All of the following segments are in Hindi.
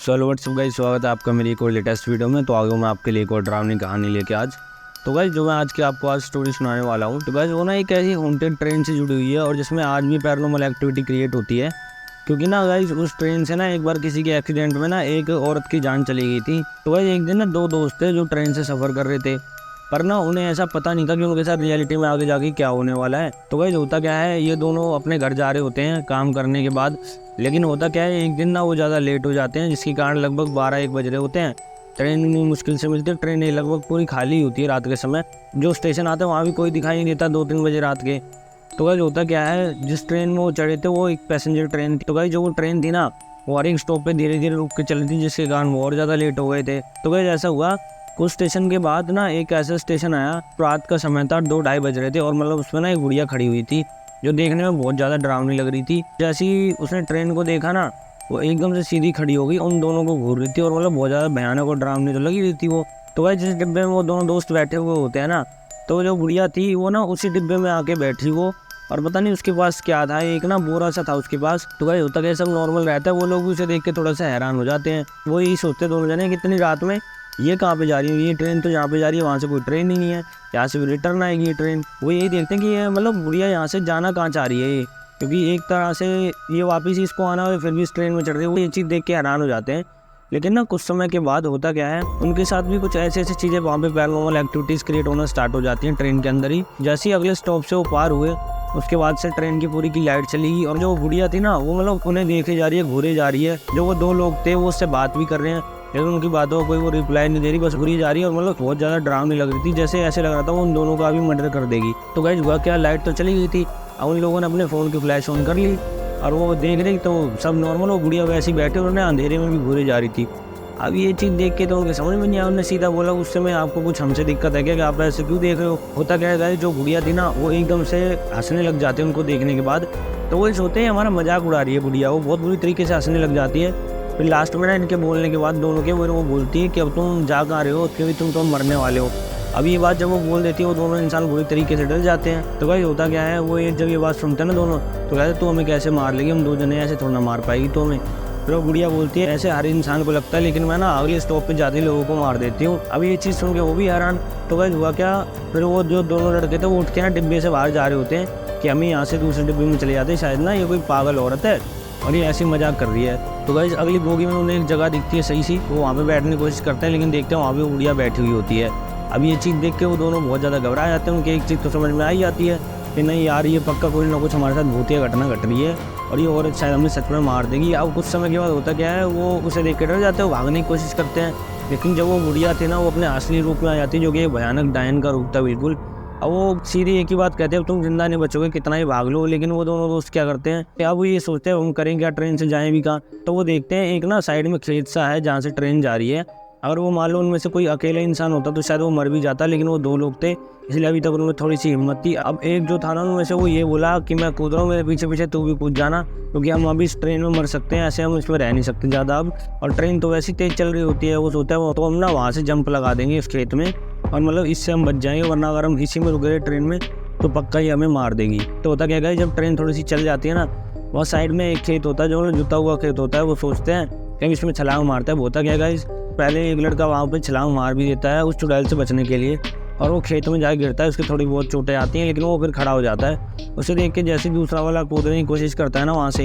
सो हेलो व्हाट्सअप गाइस, स्वागत है आपका मेरी एक और लेटेस्ट वीडियो में। तो आगे मैं आपके लिए एक और डरावनी कहानी लेके आज जो मैं आपको आज स्टोरी सुनाने वाला हूँ। तो गाइस वो ना एक ऐसी हॉन्टेड ट्रेन से जुड़ी हुई है और जिसमें आज भी पैरानॉर्मल एक्टिविटी क्रिएट होती है। क्योंकि ना गाइस उस ट्रेन से ना एक बार किसी के एक्सीडेंट में ना एक औरत की जान चली गई थी। तो गाइस एक दिन ना दो दोस्त थे जो ट्रेन से सफ़र कर रहे थे, पर ना उन्हें ऐसा पता नहीं था कि उनके साथ रियलिटी में आगे जाके क्या होने वाला है। तो गाइस होता क्या है, ये दोनों अपने घर जा रहे होते हैं काम करने के बाद। लेकिन होता क्या है, एक दिन ना वो ज़्यादा लेट हो जाते हैं, जिसके कारण लगभग 12-1 बज रहे होते हैं। ट्रेन इतनी मुश्किल से मिलती है, ट्रेन लगभग पूरी खाली होती है रात के समय। जो स्टेशन आता है वहाँ भी कोई दिखाई नहीं देता 2-3 बजे रात के। तो गाइस होता क्या है, जिस ट्रेन में वो चढ़े थे वो एक पैसेंजर ट्रेन थी। तो गाइस जो वो ट्रेन थी ना, वो हर एक स्टॉप पे धीरे धीरे रुक के चली थी, जिसके कारण वो और ज़्यादा लेट हो गए थे। तो गाइस ऐसा हुआ, कुछ स्टेशन के बाद ना एक ऐसा स्टेशन आया, रात का समय था, 2-2:30 बज रहे थे और मतलब उसमें ना एक गुड़िया खड़ी हुई थी जो देखने में बहुत ज़्यादा डरावनी लग रही थी। जैसे ही उसने ट्रेन को देखा ना, वो एकदम से सीधी खड़ी हो गई, उन दोनों को घूर रही थी और मतलब बहुत ज़्यादा भयानक और डरावनी तो लगी रही थी वो। तो भाई जिस डिब्बे में वो दोनों दोस्त बैठे हुए होते हैं ना, तो जो गुड़िया थी वो ना उसी डिब्बे में आके बैठी वो, और पता नहीं उसके पास क्या था, एक ना बोरा सा था उसके पास। तो भाई होता क्या, सब नॉर्मल रहता है, वो लोग उसे देख के थोड़ा सा हैरान हो जाते हैं। वो यही सोचते दोनों जने कि इतनी रात में ये कहाँ पे जा रही है, ये ट्रेन तो यहाँ पे जा रही है, वहाँ से कोई ट्रेन ही नहीं है, यहाँ से भी रिटर्न आएगी ये ट्रेन। वो यही देखते हैं कि ये मतलब गुड़िया यहाँ से जाना कहाँ चाह रही है ये, क्योंकि एक तरह से ये वापस इसको आना है फिर भी इस ट्रेन में चढ़ रही है। वो ये चीज़ देख के हैरान हो जाते हैं। लेकिन ना कुछ समय के बाद होता क्या है, उनके साथ भी कुछ ऐसी चीज़ें वहाँ पे पैरानॉर्मल एक्टिविटीज़ क्रिएट होना स्टार्ट हो जाती हैं ट्रेन के अंदर ही। जैसे ही अगले स्टॉप से वो पार हुए, उसके बाद से ट्रेन की पूरी की लाइट चली गई और जो गुड़िया थी ना, वो मतलब उन्हें देखे जा रही है, घूरे जा रही है। जो वो दो लोग थे वो उससे बात भी कर रहे हैं, लेकिन उनकी बातों को कोई वो रिप्लाई नहीं दे रही, बस घूरी जा रही है और मतलब बहुत ज़्यादा डरावनी लग रही थी। जैसे ऐसे लग रहा था वो उन दोनों का भी मर्डर कर देगी। तो गाइस हुआ क्या, लाइट तो चली गई थी, अब उन लोगों ने अपने फ़ोन की फ्लैश ऑन कर ली और वो देख रही तो सब नॉर्मल, वो गुड़िया वैसी बैठे और उन्हें अंधेरे में भी घूरे जा रही थी। अब ये चीज़ देख के तो उनके समझ में नहीं आया, उन्होंने सीधा बोला, उस समय आपको कुछ हमसे दिक्कत है क्या, कि आप ऐसे क्यों देख रहे हो। होता क्या है, जो गुड़िया थी ना वो एकदम से हंसने लग जाते हैं उनको देखने के बाद। तो वो सोचते हैं हमारा मजाक उड़ा रही है गुड़िया, वो बहुत बुरी तरीके से हंसने लग जाती है। फिर लास्ट में ना इनके बोलने के बाद दोनों के वो बोलती है कि अब तुम जा कहाँ रहे हो, क्योंकि तुम तो मरने वाले हो। अब ये बात जब वो बोल देती है, वो दोनों इंसान बुरी तरीके से डर जाते हैं। तो भाई होता क्या है, वो जब ये बात सुनते हैं ना दोनों, तो कहते तो हमें कैसे मार लेगी, हम दो जने ऐसे थोड़ा मार पाएगी तो हमें। फिर वो गुड़िया बोलती है ऐसे हर इंसान को लगता है, लेकिन मैं ना अगले स्टॉप पे जाते लोगों को मार देती हूँ। अब ये चीज़ सुन के वो भी हैरान। तो भाई हुआ क्या, फिर वो जो दोनों लड़के थे वो उठ के ना डिब्बे से बाहर जा रहे होते हैं कि हम यहाँ से दूसरे डिब्बे में चले जाते हैं, शायद ना ये कोई पागल औरत है और ये ऐसी मजाक कर रही है। तो गाइस अगली बोगी में उन्हें एक जगह दिखती है सही सी, वो वहाँ पे बैठने की कोशिश करते हैं, लेकिन देखते हैं वहाँ पे गुड़िया बैठी हुई होती है। अब ये चीज़ देख के वो दोनों बहुत ज़्यादा घबरा जाते हैं। उनकी एक चीज़ तो समझ में आई जाती है कि नहीं यार, ये पक्का कोई ना कुछ हमारे साथ भूतिया घटना घट रही है और ये औरत शायद हमें सच में मार देगी। अब कुछ समय के बाद होता क्या है, वो उसे देख के डर जाते हैं, भागने की कोशिश करते हैं। लेकिन जब वो गुड़िया थी ना, वो अपने असली रूप में आ जाती है, जो कि एक भयानक डायन का रूप था बिल्कुल। अब वो सीधी एक ही बात कहते हैं, तुम जिंदा नहीं बचोगे, कितना ही भाग लो। लेकिन वो दोनों दोस्त क्या करते हैं, अब वो ये सोचते हैं हम करें क्या, ट्रेन से जाएं भी कहाँ। तो वो देखते हैं एक ना साइड में खेत सा है जहाँ से ट्रेन जा रही है। अगर वो मान लो उनमें से कोई अकेला इंसान होता तो शायद वो मर भी जाता, लेकिन वो दो लोग थे, इसलिए अभी तक उनमें थोड़ी सी हिम्मत थी। अब एक जो था ना उनमें से, वो ये बोला कि मैं कूद रहा हूँ, मेरे पीछे पीछे तू भी कूद जाना, क्योंकि हम अभी इस ट्रेन में मर सकते हैं, ऐसे हम इसमें रह नहीं सकते ज़्यादा अब। और ट्रेन तो वैसी तेज़ चल रही होती है। वो सोचता है वो तो हम ना वहाँ से जंप लगा देंगे इस खेत में और मतलब इससे हम बच जाएंगे, वरना अगर हम इसी में रुक गए ट्रेन में तो पक्का ही हमें मार देगी। तो होता क्या है, जब ट्रेन थोड़ी सी चल जाती है ना, वहाँ साइड में एक खेत होता है जो जुता हुआ खेत होता है। वो सोचते हैं कहीं इसमें छलांग मारता है। होता क्या है, पहले एक लड़का वहाँ पे छलांग मार भी देता है उस चुड़ैल से बचने के लिए, और वो खेत में जाके गिरता है, उसकी थोड़ी बहुत चोटें आती हैं, लेकिन वो फिर खड़ा हो जाता है। उसे देख के जैसे दूसरा वाला कूदने की कोशिश करता है ना वहाँ से,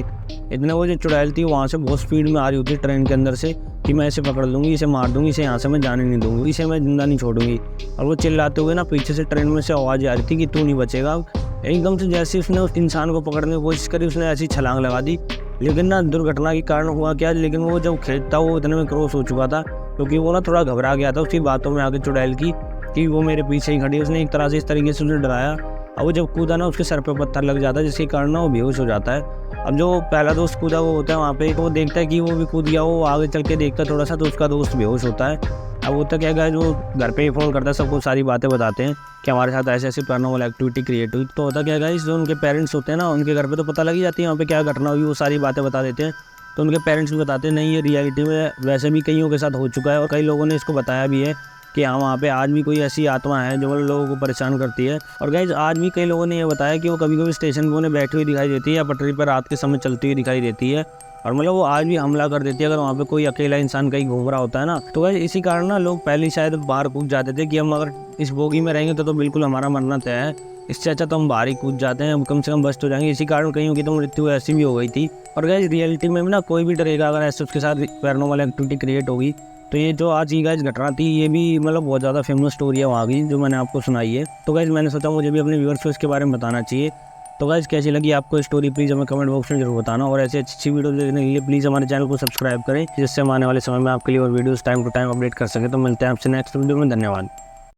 इतने वो जो चुड़ैल थी वहाँ से बहुत स्पीड में आ रही होती है ट्रेन के अंदर से कि मैं इसे पकड़ लूँगी, इसे मार दूँगी, इसे यहाँ से मैं जाने नहीं दूँगी, इसे मैं जिंदा नहीं छोड़ूंगी। और वो चिल्लाते हुए ना पीछे से ट्रेन में से आवाज़ आ रही थी कि तू नहीं बचेगा। एकदम से जैसे उसने उस इंसान को पकड़ने की कोशिश करी, उसने ऐसी छलांग लगा दी। लेकिन ना दुर्घटना के कारण हुआ क्या, लेकिन वो जब खेत था वो इतने में क्रॉस हो चुका था, क्योंकि वो ना थोड़ा घबरा गया था उसकी बातों में आगे चुड़ैल की कि वो मेरे पीछे ही खड़ी है। उसने एक तरह से इस तरीके से उसे डराया। अब वो जब कूदा ना, उसके सर पे पत्थर लग जाता है, जिसके कारण ना वो बेहोश हो जाता है। अब जो पहला दोस्त कूदा वो होता है वहाँ पे, वो देखता है कि वो भी कूद गया, वो आगे चल के देखता है थोड़ा सा, तो उसका दोस्त बेहोश होता है। अब होता क्या है, जो घर पे ही फ़ोन करता है, सबको सारी बातें बताते हैं कि हमारे साथ ऐसे ऐसी पैरानॉर्मल एक्टिविटी क्रिएट हुई। तो होता क्या है, जो उनके पेरेंट्स होते हैं ना, उनके घर पे तो पता लग ही जाती है वहाँ पे क्या घटना हुई, वो सारी बातें बता देते हैं। तो उनके पेरेंट्स भी बताते हैं नहीं, ये रियलिटी में वैसे भी कईयों के साथ हो चुका है और कई लोगों ने इसको बताया भी है कि हाँ वहाँ पे आज भी कोई ऐसी आत्मा है जो लोगों को परेशान करती है। और गाइज आज भी कई लोगों ने ये बताया कि वो कभी कभी स्टेशन पर उन्हें बैठी हुई दिखाई देती है या पटरी पर रात के समय चलती हुई दिखाई देती है। और मतलब वो आज भी हमला कर देती है अगर वहाँ पे कोई अकेला इंसान कहीं घूम रहा होता है ना। तो गाइस इसी कारण ना लोग पहले शायद बाहर कूद जाते थे कि हम अगर इस बोगी में रहेंगे तो बिल्कुल हमारा मरना तय है, इससे अच्छा तो हम बाहर ही कूद जाते हैं, कम से कम बच तो जाएंगे। इसी कारण कहीं की तो मृत्यु ऐसी भी हो गई थी। और गाइस रियलिटी में भी ना कोई भी डरेगा अगर ऐसे उसके साथ पैरानॉर्मल एक्टिविटी क्रिएट होगी। तो ये जो आज की गाइस घटना थी ये भी मतलब बहुत ज़्यादा फेमस स्टोरी है वहाँ की जो मैंने आपको सुनाई है। तो गाइस मैंने सोचा मुझे भी अपने व्यूअर्स को इसके बारे में बताना चाहिए। तो गाइस कैसी लगी आपको स्टोरी प्लीज़ हमें कमेंट बॉक्स में जरूर बताना, और ऐसी अच्छी वीडियो देखने के लिए प्लीज़ हमारे चैनल को सब्सक्राइब करें जिससे हम आने वाले समय में आपके लिए और videos time to time update कर सकें। तो मिलते हैं आपसे नेक्स्ट वीडियो में, धन्यवाद।